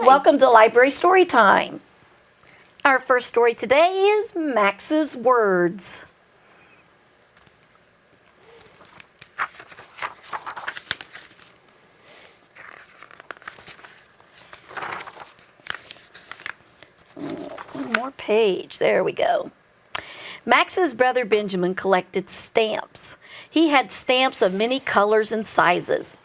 welcome to Library Storytime. Our first story today is Max's Words. One more page. There we go. Max's brother Benjamin collected stamps. He had stamps of many colors and sizes.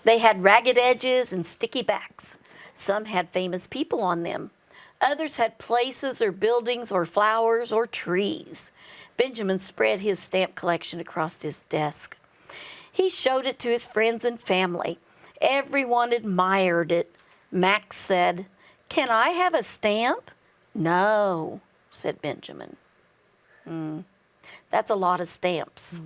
They had ragged edges and sticky backs. Some had famous people on them. Others had places or buildings or flowers or trees. Benjamin spread his stamp collection across his desk. He showed it to his friends and family. Everyone admired it. Max said, "Can I have a stamp?" "No," said Benjamin. That's a lot of stamps.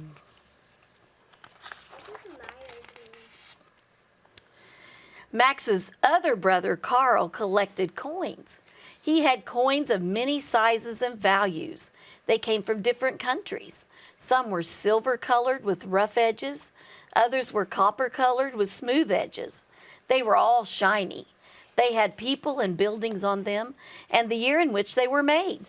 Max's other brother, Carl, collected coins. He had coins of many sizes and values. They came from different countries. Some were silver-colored with rough edges. Others were copper-colored with smooth edges. They were all shiny. They had people and buildings on them and the year in which they were made.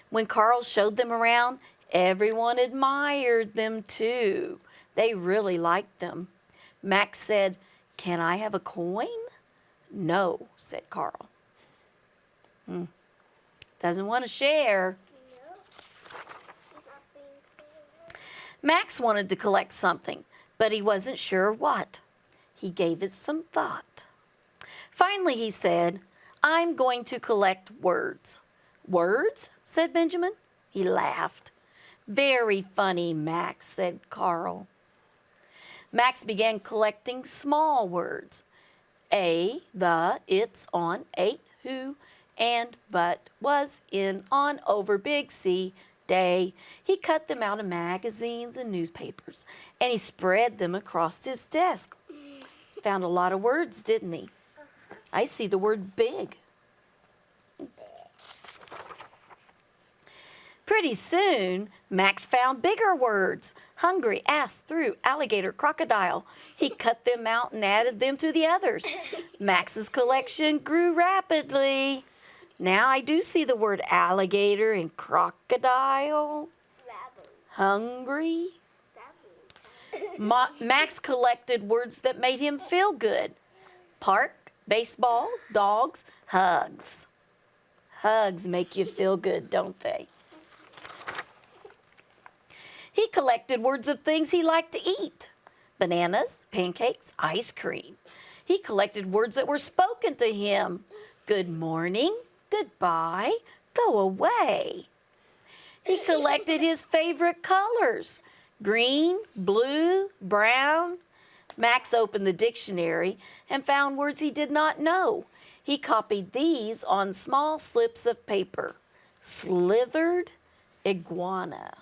When Carl showed them around, everyone admired them too. They really liked them. Max said, "Can I have a coin?" "No," said Carl. Doesn't want to share. Max wanted to collect something, but he wasn't sure what. He gave it some thought. Finally, he said, "I'm going to collect words." "Words?" said Benjamin. He laughed. "Very funny, Max," said Carl. Max began collecting small words. A, the, it's, on, ate, who, and, but, was, in, on, over, big, see, day. He cut them out of magazines and newspapers, and he spread them across his desk. Found a lot of words, didn't he? I see the word big. Pretty soon, Max found bigger words. Hungry, ass, through, alligator, crocodile. He cut them out and added them to the others. Max's collection grew rapidly. Now I do see the word alligator and crocodile. Hungry. Max collected words that made him feel good. Park, baseball, dogs, hugs. Hugs make you feel good, don't they? He collected words of things he liked to eat. Bananas, pancakes, ice cream. He collected words that were spoken to him. Good morning, goodbye, go away. He collected his favorite colors. Green, blue, brown. Max opened the dictionary and found words he did not know. He copied these on small slips of paper. Slithered iguana.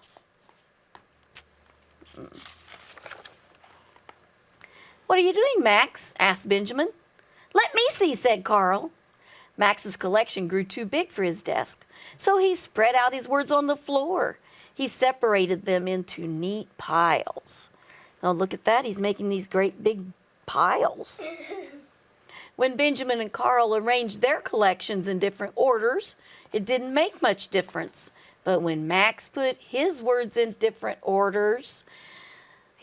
"What are you doing, Max?" asked Benjamin. "Let me see," said Carl. Max's collection grew too big for his desk, so he spread out his words on the floor. He separated them into neat piles. Oh, look at that. He's making these great big piles. When Benjamin and Carl arranged their collections in different orders, it didn't make much difference. But when Max put his words in different orders,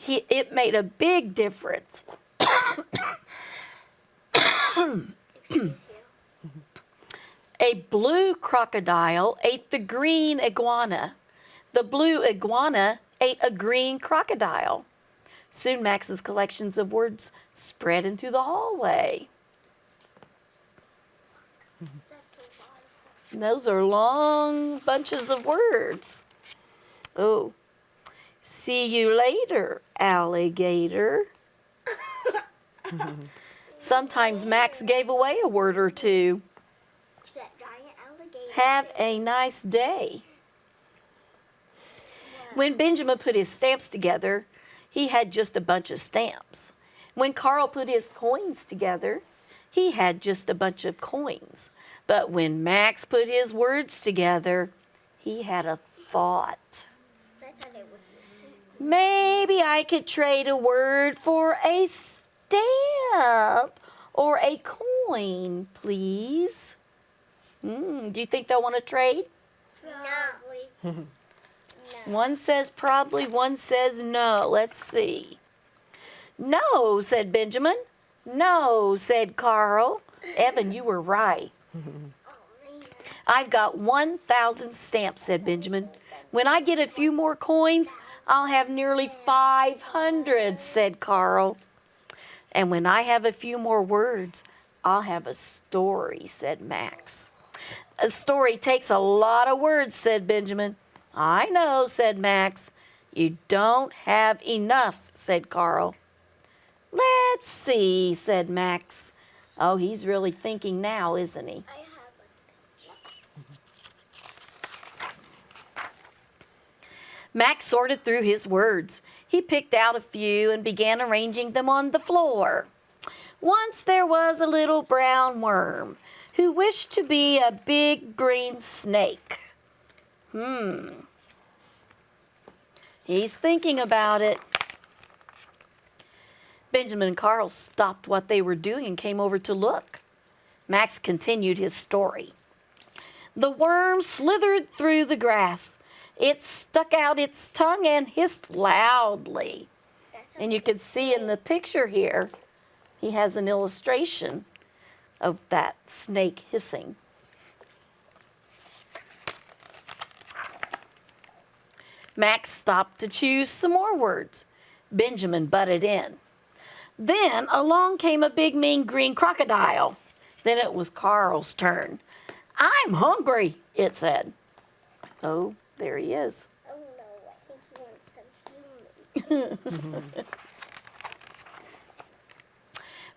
it made a big difference. A blue crocodile ate the green iguana. The blue iguana ate a green crocodile. Soon Max's collections of words spread into the hallway. Those are long bunches of words. Oh, see you later, alligator. Sometimes Max gave away a word or two. Have a nice day. When Benjamin put his stamps together, he had just a bunch of stamps. When Carl put his coins together, he had just a bunch of coins. But when Max put his words together, he had a thought. Maybe I could trade a word for a stamp or a coin. coin, please. Do you think they'll want to trade? Probably. No. One says probably, one says no. Let's see. No, said Benjamin. No, said Carl. Evan, you were right. Oh, man. I've got 1,000 stamps, said Benjamin. When I get a few more coins, I'll have nearly 500, said Carl. And when I have a few more words, I'll have a story, said Max. A story takes a lot of words, said Benjamin. I know, said Max. You don't have enough, said Carl. Let's see, said Max. Oh, he's really thinking now, isn't he? I have Max sorted through his words. He picked out a few and began arranging them on the floor. Once there was a little brown worm who wished to be a big green snake. He's thinking about it. Benjamin and Carl stopped what they were doing and came over to look. Max continued his story. The worm slithered through the grass. It stuck out its tongue and hissed loudly. And you can see in the picture here, he has an illustration of that snake hissing. Max stopped to choose some more words. Benjamin butted in. Then along came a big mean green crocodile. Then it was Carl's turn. I'm hungry, it said. Oh, there he is. Oh no, I think he wants some human.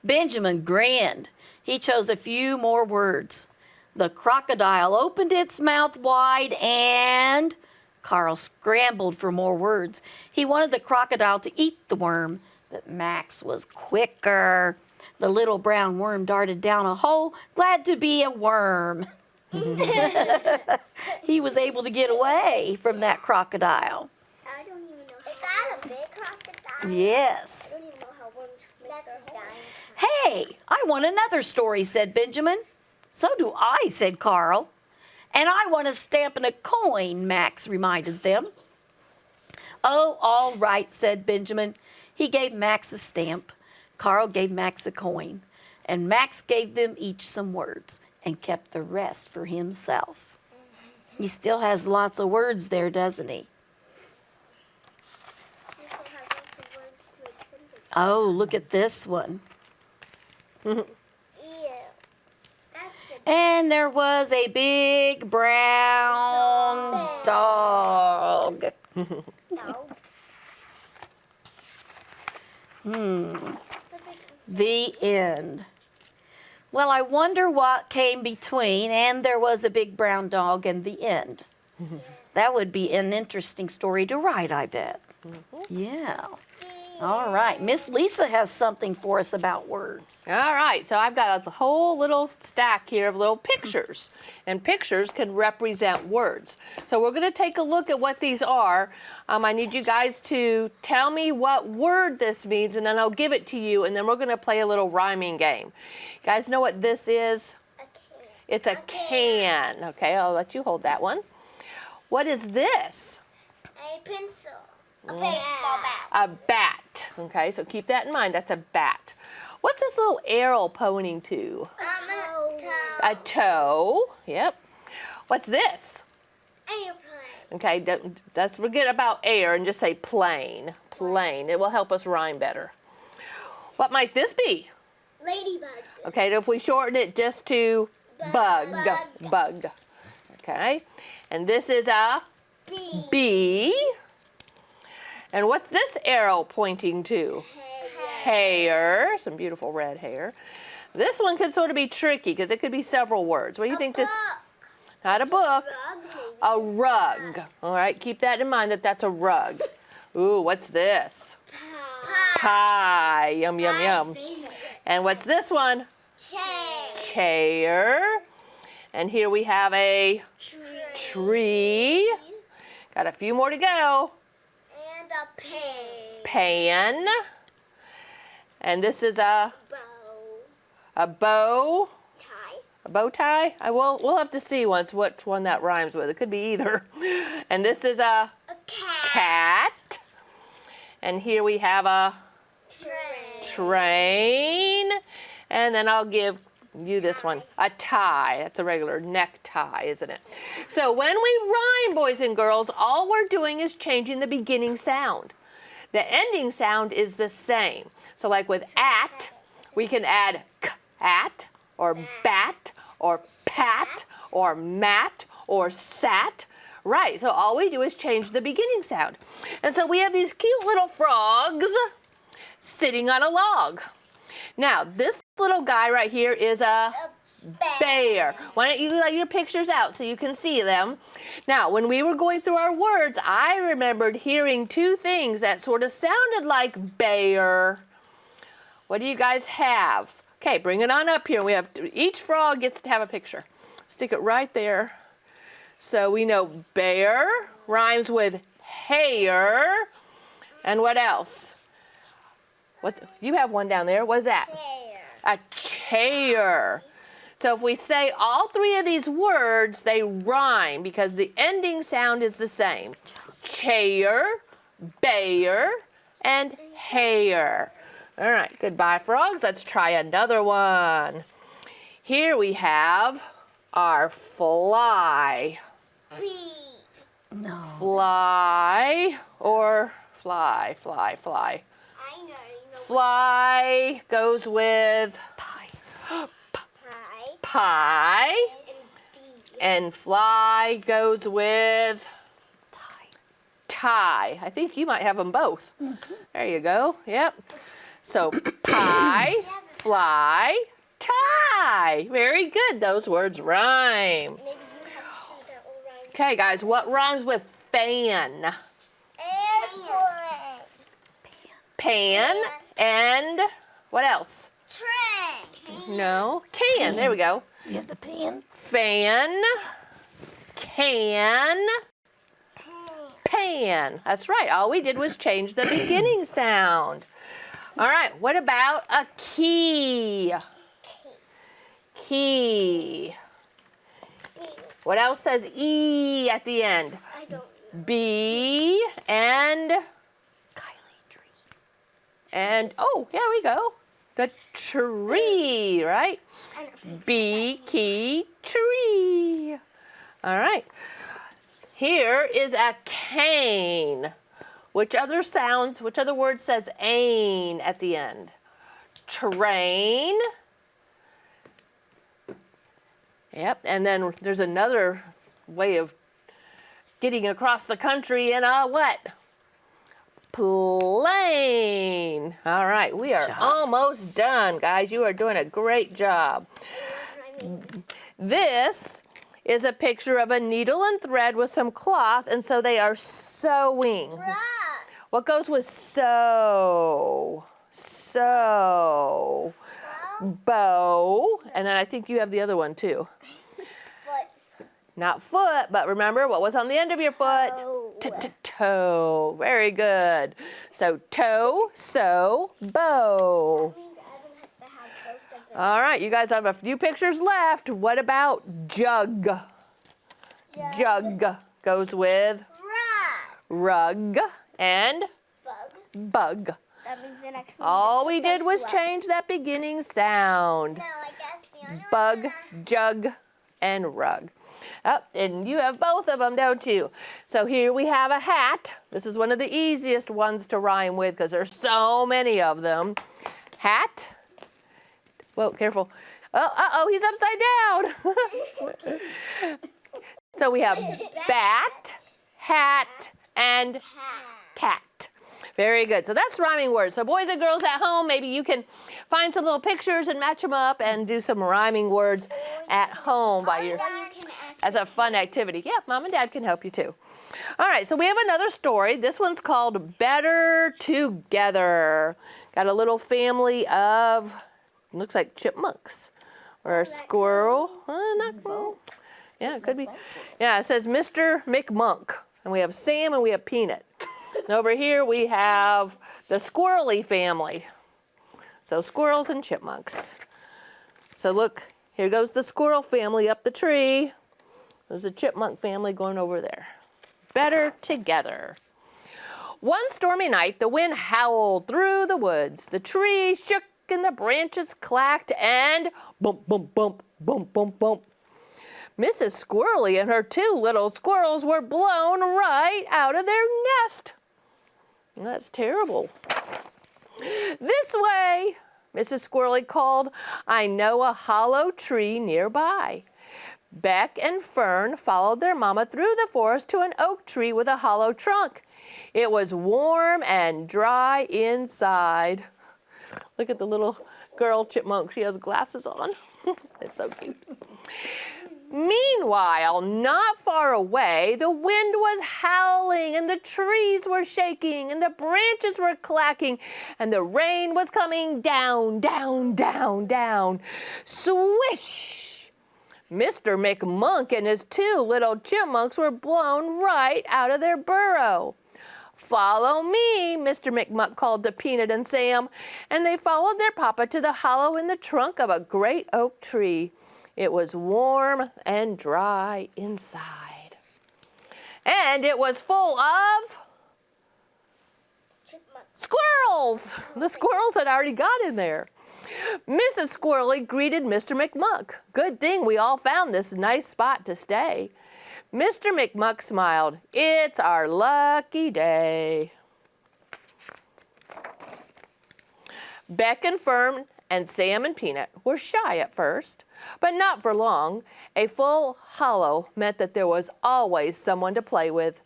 Benjamin grinned. He chose a few more words. The crocodile opened its mouth wide and... Carl scrambled for more words. He wanted the crocodile to eat the worm, but Max was quicker. The little brown worm darted down a hole, glad to be a worm. He was able to get away from that crocodile. I don't even know. Is that a big crocodile? Yes. I don't even know how worms make their home. Hey, I want another story, said Benjamin. So do I, said Carl. And I want a stamp and a coin, Max reminded them. Oh, all right, said Benjamin. He gave Max a stamp. Carl gave Max a coin. And Max gave them each some words and kept the rest for himself. He still has lots of words there, doesn't he? He still has lots of words to extend. Oh, look at this one. Ew. That's a And there was a big brown dog. dog. The end. Well, I wonder what came between and there was a big brown dog and the end. That would be an interesting story to write, I bet. Yeah. All right. Miss Lisa has something for us about words. All right, so I've got a whole little stack here of little pictures, and pictures can represent words. So we're going to take a look at what these are. I need you guys to tell me what word this means, and then I'll give it to you, and then we're going to play a little rhyming game. You guys know what this is? A can. It's a can. Okay, I'll let you hold that one. What is this? A pencil. A baseball bat. A bat. Okay, so keep that in mind. That's a bat. What's this little arrow pointing to? A toe. A toe. Yep. What's this? Airplane. Okay, let's forget about air and just say plane. Plane. It will help us rhyme better. What might this be? Ladybug. Okay, if we shorten it just to bug. Bug. Okay. And this is a Bee. bee. And what's this arrow pointing to? Hair. Some beautiful red hair. This one could sort of be tricky because it could be several words. What do you think this? Not a book. A rug. All right, keep that in mind that that's a rug. Ooh, what's this? Pie. Yum, yum, yum. And what's this one? Chair. And here we have a tree. Got a few more to go. And a pan. Pan. And this is a A bow. Tie. A bow tie? We'll have to see once which one that rhymes with. It could be either. And this is a A cat. cat. And here we have a train. And then I'll give you this one, a tie. That's a regular necktie, isn't it? So when we rhyme, boys and girls, all we're doing is changing the beginning sound. The ending sound is the same. So like with at, we can add k, at, or bat, or pat, or mat, or sat. Right, so all we do is change the beginning sound. And so we have these cute little frogs sitting on a log. Now, this little guy right here is a bear. Why don't you let your pictures out so you can see them? Now, when we were going through our words, I remembered hearing two things that sort of sounded like bear. What do you guys have? Okay, bring it on up here. We have each frog gets to have a picture. Stick it right there. So we know bear rhymes with hair. And what else? What you have one down there? What's that? Chair. A chair. So if we say all three of these words, they rhyme because the ending sound is the same. Chair, bear, and hair. All right, goodbye, frogs. Let's try another one. Here we have our fly. Bee. No. Fly or fly, fly, fly. I know. Fly goes with Pie. Pie. pie, And bee. and fly goes with Tie. tie. I think you might have them both. There you go. Yep. So pie, fly, tie. Very good. Those words rhyme. Maybe you have two that will rhyme. Okay, guys, what rhymes with fan? Airport. Pan and what else? Train. No, can. There we go. You have the pan. Fan, can, pan. That's right. All we did was change the beginning sound. All right. What about a key? Key. What else says E at the end? I don't know. B and oh, there we go. The tree, right? B, key, tree. All right. Here is a cane. Which other word says ain at the end? Train. Yep, and then there's another way of getting across the country in a what? Plane. All right, we are almost done, guys. You are doing a great job. This is a picture of a needle and thread with some cloth, and so they are sewing. What goes with sew? Sew. Bow. And then I think you have the other one too. Foot. Not foot, but remember what was on the end of your foot? Toe. Very good. So toe, sew, bow. All right, you guys have a few pictures left. What about jug? Jug goes with rug and bug. That means the next one. All we did was change that beginning sound. No, I guess the other Bug, jug, and rug. Oh, and you have both of them, don't you? So here we have a hat. This is one of the easiest ones to rhyme with because there's so many of them. Hat. Whoa, careful. Oh, he's upside down. So we have bat, hat, and cat. Very good. So that's rhyming words. So boys and girls at home, maybe you can find some little pictures and match them up and do some rhyming words at home as a fun activity. Yeah, Mom and Dad can help you too. All right, so we have another story. This one's called Better Together. Got a little family of, looks like chipmunks or a squirrel. Not cool. Yeah, it could be. Yeah, it says Mr. McMunk. And we have Sam and we have Peanut. And over here we have the squirrely family. So squirrels and chipmunks. So look, here goes the squirrel family up the tree. There's a chipmunk family going over there. Better together. One stormy night, the wind howled through the woods. The trees shook and the branches clacked and bump, bump, bump, bump, bump, bump. Mrs. Squirrely and her 2 little squirrels were blown right out of their nest. That's terrible. This way, Mrs. Squirrely called. I know a hollow tree nearby. Beck and Fern followed their mama through the forest to an oak tree with a hollow trunk. It was warm and dry inside. Look at the little girl chipmunk. She has glasses on. It's so cute. Meanwhile, not far away, the wind was howling and the trees were shaking and the branches were clacking and the rain was coming down, down, down, down. Swish! Mr. McMonk and his 2 little chipmunks were blown right out of their burrow. Follow me, Mr. McMonk called to Peanut and Sam, and they followed their papa to the hollow in the trunk of a great oak tree. It was warm and dry inside. And it was full of squirrels. The squirrels had already got in there. Mrs. Squirrely greeted Mr. McMonk. Good thing we all found this nice spot to stay. Mr. McMonk smiled. It's our lucky day. Beck and Fern and Sam and Peanut were shy at first, but not for long. A full hollow meant that there was always someone to play with.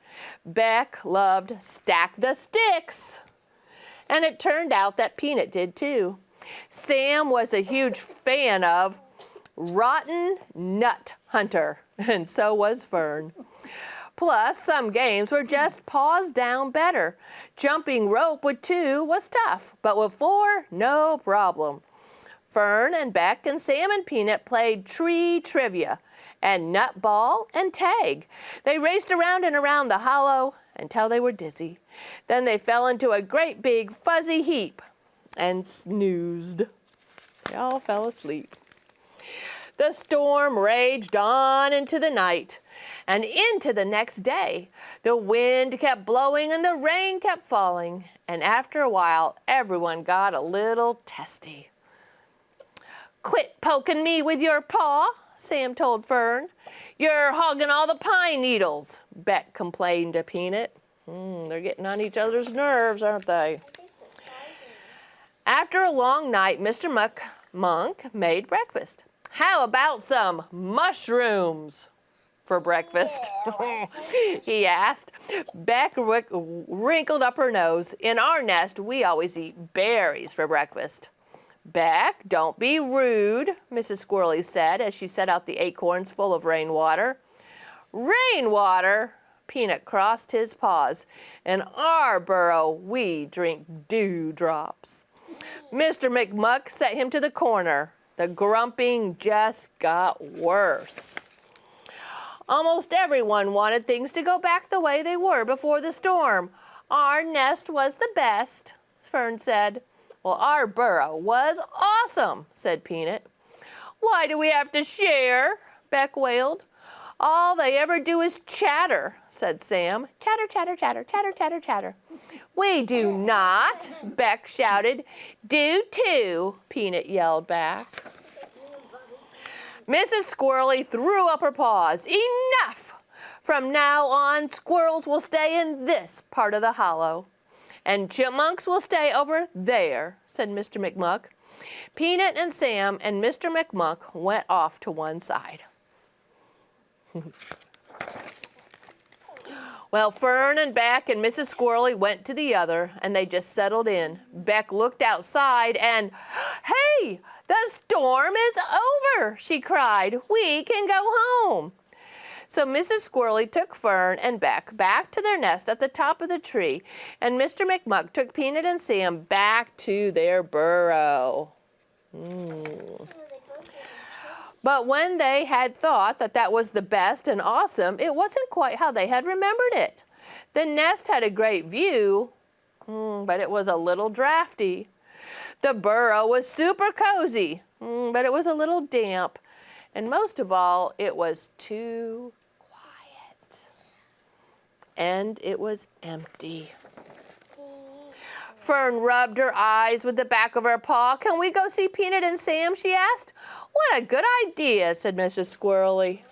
Beck loved Stack the Sticks, and it turned out that Peanut did too. Sam was a huge fan of Rotten Nut Hunter, and so was Fern. Plus, some games were just paws down better. Jumping rope with 2 was tough, but with 4, no problem. Fern and Beck and Sam and Peanut played tree trivia and nut ball and tag. They raced around and around the hollow until they were dizzy. Then they fell into a great big fuzzy heap and snoozed. They all fell asleep. The storm raged on into the night and into the next day. The wind kept blowing and the rain kept falling, and after a while, everyone got a little testy. Quit poking me with your paw, Sam told Fern. You're hogging all the pine needles, Beck complained to Peanut. They're getting on each other's nerves, aren't they? After a long night, Mr. Monk made breakfast. How about some mushrooms for breakfast? Yeah. He asked. Beck wrinkled up her nose. In our nest, we always eat berries for breakfast. Beck, don't be rude, Mrs. Squirrely said as she set out the acorns full of rainwater. Rainwater? Peanut crossed his paws. In our burrow, we drink dewdrops. Mr. McMuck set him to the corner. The grumping just got worse. Almost everyone wanted things to go back the way they were before the storm. Our nest was the best, Fern said. Well, our burrow was awesome, said Peanut. Why do we have to share? Beck wailed. All they ever do is chatter, said Sam. Chatter, chatter, chatter, chatter, chatter, chatter. We do not, Beck shouted. Do too, Peanut yelled back. Mrs. Squirrely threw up her paws. Enough! From now on, squirrels will stay in this part of the hollow. And chipmunks will stay over there, said Mr. McMuck. Peanut and Sam and Mr. McMuck went off to one side. Well, Fern and Beck and Mrs. Squirrely went to the other, and they just settled in. Beck looked outside and, hey, the storm is over, she cried. We can go home. So Mrs. Squirrely took Fern and Beck back to their nest at the top of the tree, and Mr. McMuck took Peanut and Sam back to their burrow. But when they had thought that that was the best and awesome, it wasn't quite how they had remembered it. The nest had a great view, but it was a little drafty. The burrow was super cozy, but it was a little damp. And most of all, it was too quiet. And it was empty. Fern rubbed her eyes with the back of her paw. "Can we go see Peanut and Sam?" she asked. "What a good idea," said Mrs. Squirrely.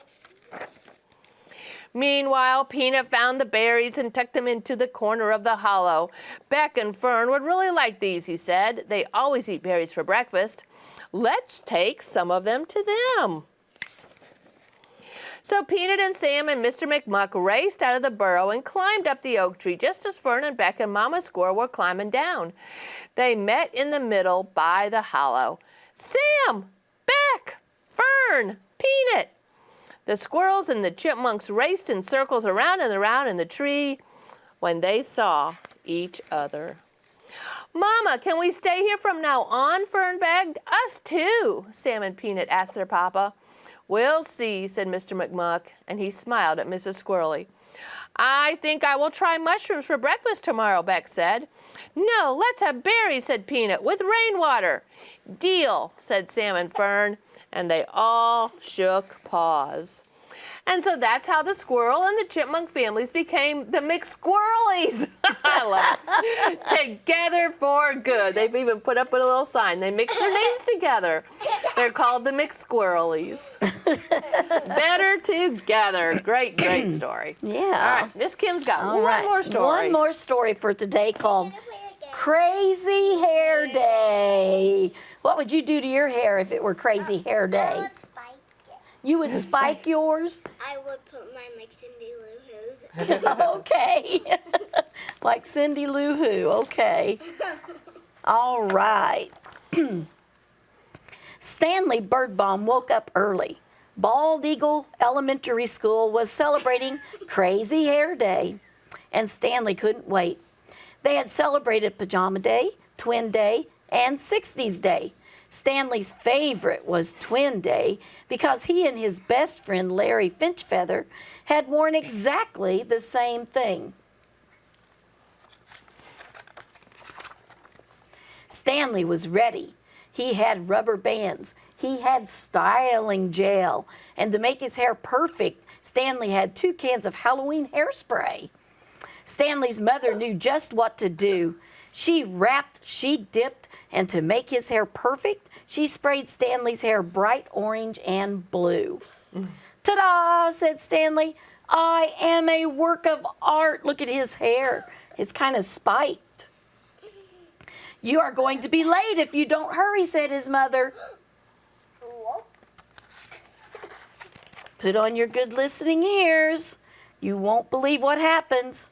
Meanwhile, Peanut found the berries and tucked them into the corner of the hollow. "Beck and Fern would really like these," he said. "They always eat berries for breakfast. Let's take some of them to them." So Peanut and Sam and Mr. McMuck raced out of the burrow and climbed up the oak tree just as Fern and Beck and Mama Squirrel were climbing down. They met in the middle by the hollow. "Sam! Beck! Fern! Peanut!" The squirrels and the chipmunks raced in circles around and around in the tree when they saw each other. "Mama, can we stay here from now on?" Fern begged. "Us too," Sam and Peanut asked their papa. "We'll see," said Mr. McMuck, and he smiled at Mrs. Squirrely. "I think I will try mushrooms for breakfast tomorrow," Beck said. "No, let's have berries," said Peanut, "with rainwater." "Deal," said Sam and Fern, and they all shook paws. And so that's how the squirrel and the chipmunk families became the McSquirrelies. I love it. Together for good. They've even put up a little sign. They mixed their names together. They're called the McSquirrelies. Better together. Great, great story. Yeah. All right, Miss Kim's got one more story. One more story for today called Crazy Hair Day. What would you do to your hair if it were Crazy Hair I Day? would spike it. You would spike yours? I would put mine like Cindy Lou Who's. Okay. Like Cindy Lou Who. Okay. All right. Stanley Birdbaum woke up early. Bald Eagle Elementary School was celebrating Crazy Hair Day, and Stanley couldn't wait. They had celebrated Pajama Day, Twin Day, and 60s Day. Stanley's favorite was Twin Day because he and his best friend Larry Finchfeather had worn exactly the same thing. Stanley was ready. He had rubber bands. He had styling gel. And to make his hair perfect, Stanley had 2 cans of Halloween hairspray. Stanley's mother knew just what to do. She wrapped, she dipped, and to make his hair perfect, she sprayed Stanley's hair bright orange and blue. "Ta-da," said Stanley. "I am a work of art. Look at his hair. It's kind of spiked." "You are going to be late if you don't hurry," said his mother. "Put on your good listening ears. You won't believe what happens."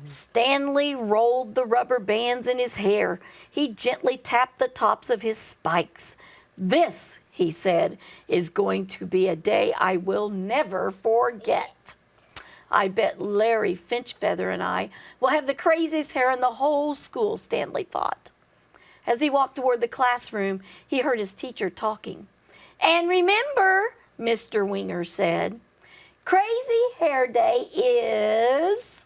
Stanley rolled the rubber bands in his hair. He gently tapped the tops of his spikes. "This," he said, "is going to be a day I will never forget. I bet Larry Finchfeather and I will have the craziest hair in the whole school," Stanley thought. As he walked toward the classroom, he heard his teacher talking. "And remember," Mr. Winger said, "Crazy Hair Day is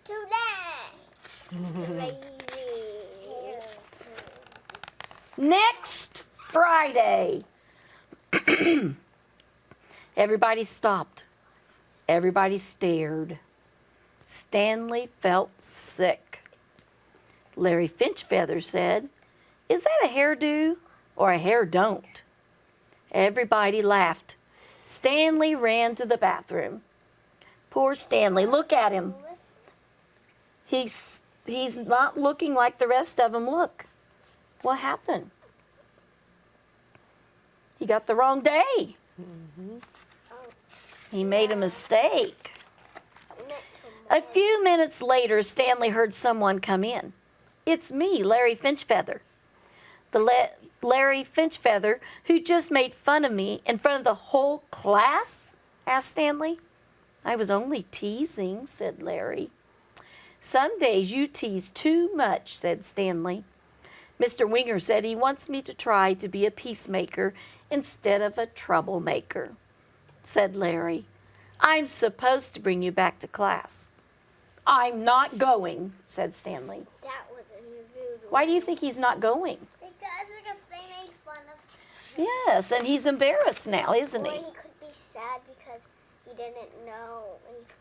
Today. Crazy. next Friday." Everybody stopped. Everybody stared. Stanley felt sick. Larry Finchfeather said, "Is that a hairdo or a hair don't?" Everybody laughed. Stanley ran to the bathroom. Poor Stanley, look at him. He's not looking like the rest of them. Look. What happened? He got the wrong day. He made a mistake. A few minutes later, Stanley heard someone come in. "It's me, Larry Finchfeather." Larry Finchfeather, who just made fun of me in front of the whole class?" asked Stanley. "I was only teasing," said Larry. "Some days you tease too much," said Stanley. "Mr. Winger said he wants me to try to be a peacemaker instead of a troublemaker," said Larry. "I'm supposed to bring you back to class." "I'm not going," said Stanley. That was a rude "Why do you think he's not going?" Yes, and he's embarrassed now, isn't Or he? he could be sad because he didn't know. And he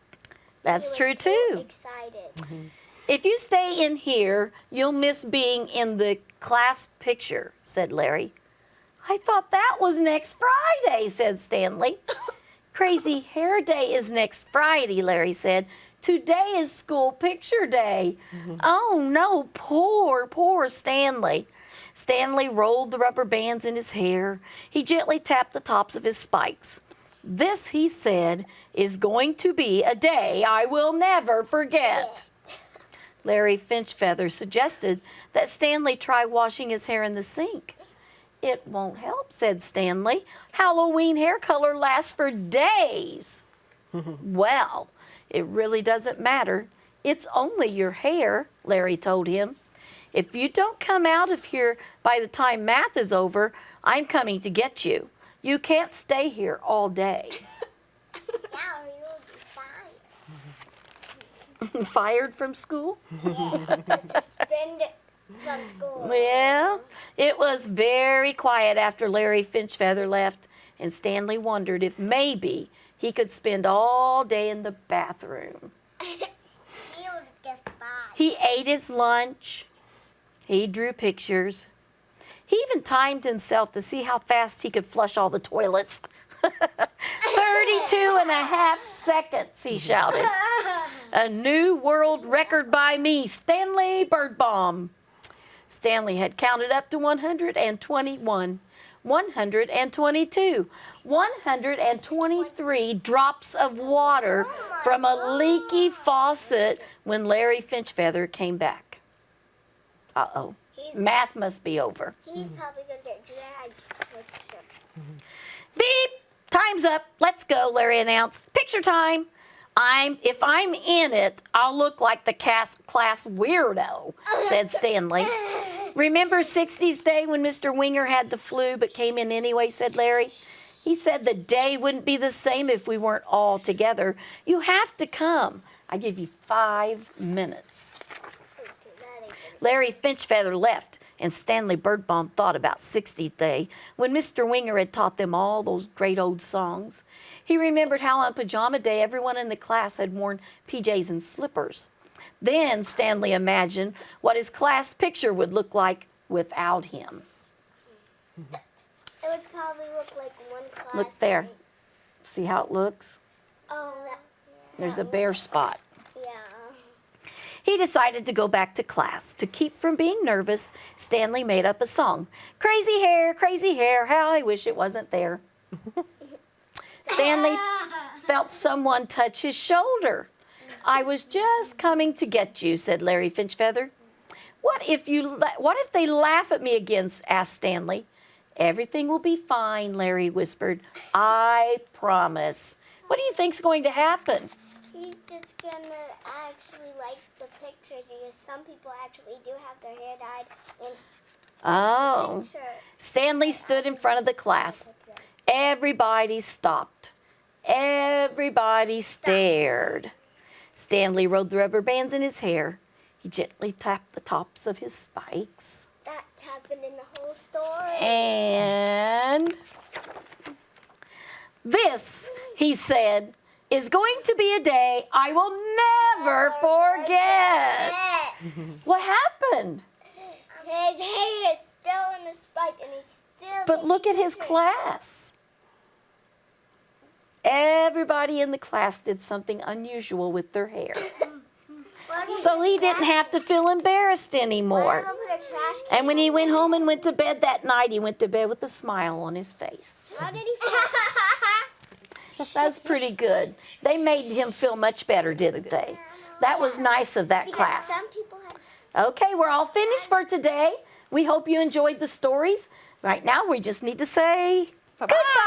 That's was true too too. excited. If you stay in here, you'll miss being in the class picture, said Larry. I thought that was next Friday, said Stanley. Crazy Hair Day is next Friday, Larry said. Today is school picture day. Oh no, poor Stanley. Stanley rolled the rubber bands in his hair. He gently tapped the tops of his spikes. This, he said, is going to be a day I will never forget. Larry Finchfeather suggested that Stanley try washing his hair in the sink. It won't help, said Stanley. Halloween hair color lasts for days. Well, it really doesn't matter. It's only your hair, Larry told him. If you don't come out of here by the time math is over, I'm coming to get you. You can't stay here all day. Now you'll be fired. Fired from school? Suspended from school. Well, it was very quiet after Larry Finchfeather left, and Stanley wondered if maybe he could spend all day in the bathroom. He would get fired. He ate his lunch. He drew pictures. He even timed himself to see how fast he could flush all the toilets. 32 and a half seconds, he shouted. A new world record by me, Stanley Birdbaum. Stanley had counted up to 121, 122, 123 drops of water from a leaky faucet when Larry Finchfeather came back. Uh-oh. Math must be over. He's probably going to get dragged. Picture. Beep! Time's up. Let's go, Larry announced. Picture time. If I'm in it, I'll look like the class weirdo, said Stanley. Remember 60s Day when Mr. Winger had the flu but came in anyway, said Larry. He said the day wouldn't be the same if we weren't all together. You have to come. I give you 5 minutes. Larry Finchfeather left, and Stanley Birdbaum thought about 60th Day when Mr. Winger had taught them all those great old songs. He remembered how on Pajama Day everyone in the class had worn PJs and slippers. Then Stanley imagined what his class picture would look like without him. It would probably look like one class. Look there. See how it looks? Oh, There's a bare spot. yeah. He decided to go back to class. To keep from being nervous, Stanley made up a song. Crazy hair, how I wish it wasn't there. Stanley felt someone touch his shoulder. I was just coming to get you, said Larry Finchfeather. What if they laugh at me again, asked Stanley. Everything will be fine, Larry whispered. I promise. What do you think's going to happen? He's just going to actually like the pictures because some people actually do have their hair dyed in Oh. picture. Stanley stood in front of the class. Everybody stopped. Everybody stared. Stanley rolled the rubber bands in his hair. He gently tapped the tops of his spikes. That happened in the whole story. And this, he said, is going to be a day I will never forget. What happened? His hair is still in the spike and he's still. But look at his class. Everybody in the class did something unusual with their hair. So he didn't have to feel embarrassed anymore. And when he went home and went to bed that night, he went to bed with a smile on his face. How did he feel? That's pretty good. They made him feel much better, didn't they? That was nice of that Because class. some people have. Okay, we're all finished for today. We hope you enjoyed the stories. Right now, we just need to say Bye-bye. goodbye.